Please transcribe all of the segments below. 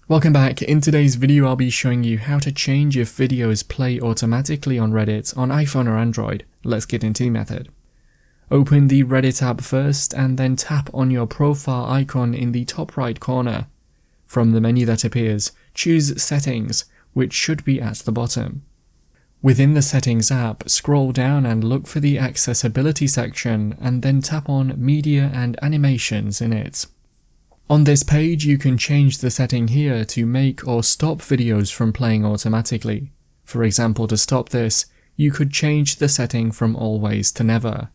Welcome back. In today's video I'll be showing you how to change if videos play automatically on Reddit on iPhone or Android. Let's get into the method. Open the Reddit app first and then tap on your profile icon in the top right corner. From the menu that appears, choose Settings, which should be at the bottom. Within the Settings app, scroll down and look for the Accessibility section and then tap on Media and Animations in it. On this page, you can change the setting here to make or stop videos from playing automatically. For example, to stop this, you could change the setting from always to never.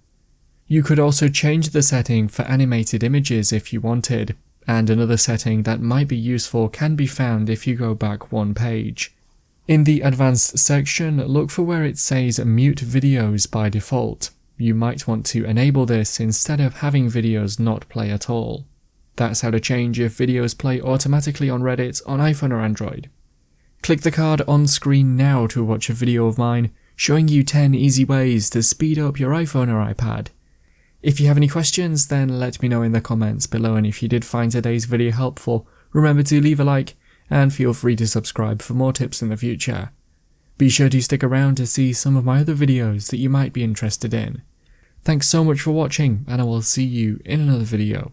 You could also change the setting for animated images if you wanted, and another setting that might be useful can be found if you go back one page. In the Advanced section, look for where it says Mute Videos by default. You might want to enable this instead of having videos not play at all. That's how to change if videos play automatically on Reddit on iPhone or Android. Click the card on screen now to watch a video of mine showing you 10 easy ways to speed up your iPhone or iPad. If you have any questions, then let me know in the comments below, and if you did find today's video helpful, remember to leave a like and feel free to subscribe for more tips in the future. Be sure to stick around to see some of my other videos that you might be interested in. Thanks so much for watching, and I will see you in another video.